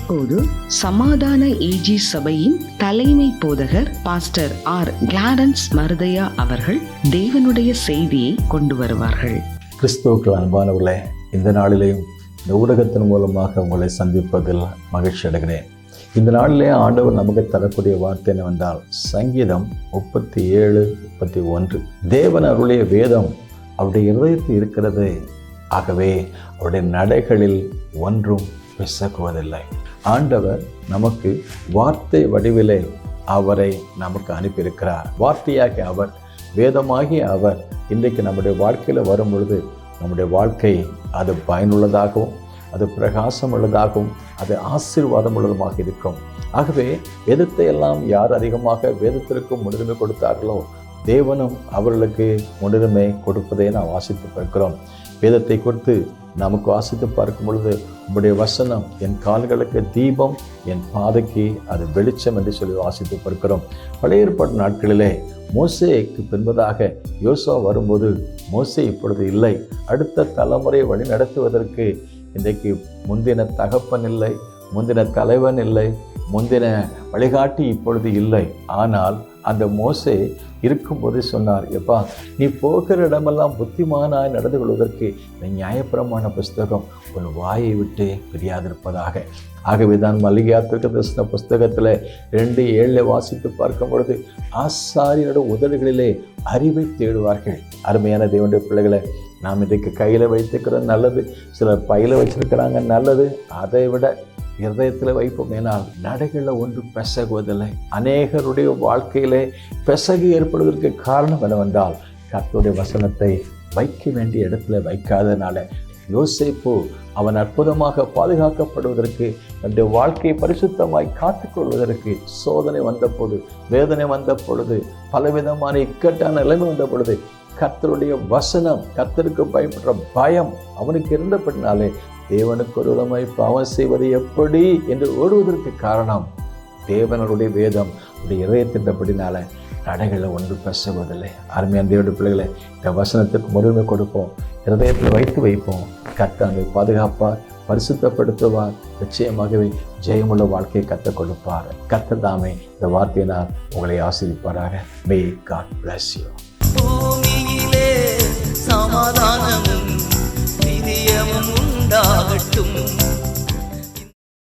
இப்போது சமாதான ஏஜி சபையின் தலைமை போதகர் பாஸ்டர் ஆர் கிளாரன்ஸ் மருதையா அவர்கள் தேவனுடைய செய்தியை கொண்டு வருவார்கள். கிறிஸ்துவுக்கு அன்பானவர்களே, இந்த நாளிலேயும் இந்த ஊடகத்தின் மூலமாக உங்களை சந்திப்பதில் மகிழ்ச்சி அடைகிறேன். இந்த நாளிலே ஆண்டவர் நமக்கு தரக்கூடிய வார்த்தை என்னவென்றால், சங்கீதம் 37:31. தேவன் அருளிய வேதம் அவருடைய இருதயத்தில் இருக்கிறது, ஆகவே அவருடைய நடைகளில் ஒன்றும் பிசகுவதில்லை. ஆண்டவர் நமக்கு வார்த்தை வடிவிலே அவரை நமக்கு அனுப்பியிருக்கிறார். வார்த்தையாகிய அவர், வேதமாகிய அவர் இன்றைக்கு நம்முடைய வாழ்க்கையில் வரும் பொழுது நம்முடைய வாழ்க்கை அது பயனுள்ளதாகவும், அது பிரகாசம் உள்ளதாகவும், அது ஆசீர்வாதம் உள்ளதுமாக இருக்கும். ஆகவே வேதத்தை எல்லாம் யார் அதிகமாக வேதத்திற்கு முன்னுரிமை கொடுத்தார்களோ, தேவனும் அவர்களுக்கு முன்னுரிமை கொடுப்பதை நாம் வாசித்து பார்க்கிறோம். வேதத்தை கொடுத்து நமக்கு வாசித்து பார்க்கும் பொழுது, உம்முடைய வசனம் என் கால்களுக்கு தீபம், என் பாதைக்கு அது வெளிச்சம் என்று சொல்லி வாசித்து பார்க்கிறோம். பழைய ஏற்பாட்டு நாட்களிலே மோசேக்கு பின்பதாக யோசுவா வரும்போது, மோசே இப்பொழுது இல்லை. அடுத்த தலைமுறையை வழி நடத்துவதற்கு இன்றைக்கு முந்தின தகப்பன் இல்லை, முந்தின தலைவன் இல்லை, முந்தின வழிகாட்டி இப்பொழுது இல்லை. ஆனால் அந்த மோசே இருக்கும்போது சொன்னார், எப்பா நீ போகிற இடமெல்லாம் புத்திமானாய் நடந்து கொள்வதற்கு இந்த நியாயப்பிரமாண புஸ்தகம் உன் வாயை விட்டு பிரியாதிருப்பதாக. ஆகவே தான் மல்லிகையா தீர்க்கதரிசன புஸ்தகத்தில் 2:7 வாசித்து பார்க்கும் பொழுது, ஆசாரியரோட உதடுகளிலே அறிவை தேடுவார்கள். அருமையான தேவனுடைய பிள்ளைகளை, நாம் இன்றைக்கு கையில் வைத்துக்கிறது நல்லது, சிலர் பையில் வச்சிருக்கிறாங்க நல்லது. அதை விட இருதயத்தில் வைப்போம். ஏனால் நடைகளில் ஒன்று பிசகுவதில்லை. அநேகருடைய வாழ்க்கையிலே பிசகு ஏற்படுவதற்கு காரணம் என்னவென்றால், கர்த்தருடைய வசனத்தை வைக்க வேண்டிய இடத்துல வைக்காதனால. யோசேப்பு அவன் அற்புதமாக பாதுகாக்கப்படுவதற்கு, தன்னுடைய வாழ்க்கையை பரிசுத்தமாய் காத்துக்கொள்வதற்கு சோதனை வந்த பொழுது, வேதனை வந்த பொழுது, பலவிதமான இக்கட்டான நிலைமை வந்த பொழுது, கர்த்தருடைய வசனம், கர்த்தருக்கு பயப்படுற பயம் அவனுக்கு இருந்தபடினாலே தேவனுக்கு விரோதமாய் பாவம் செய்வது எப்படி என்று ஓடுவதற்கு காரணம், தேவனுடைய வேதம் உடைய இதயத்தின்றபடினால நடைகளில் ஒன்று பிசகுவதில்லை. அருமையான தேவனுடைய பிள்ளைகளை, இந்த வசனத்துக்கு முன்னுரிமை கொடுப்போம், இருதயத்தில் வைப்போம். கர்த்தர் நம்மை பாதுகாப்பார், பரிசுத்தப்படுத்துவார். நிச்சயமாகவே ஜெயமுள்ள வாழ்க்கையை கற்றுக் கொடுப்பார். கர்த்தர் தாமே இந்த வார்த்தையினால் உங்களை ஆசீர்வதிப்பாராக. May God bless you. பூமியிலே சமாதானமும் பிரியமும் உண்டாகட்டும்.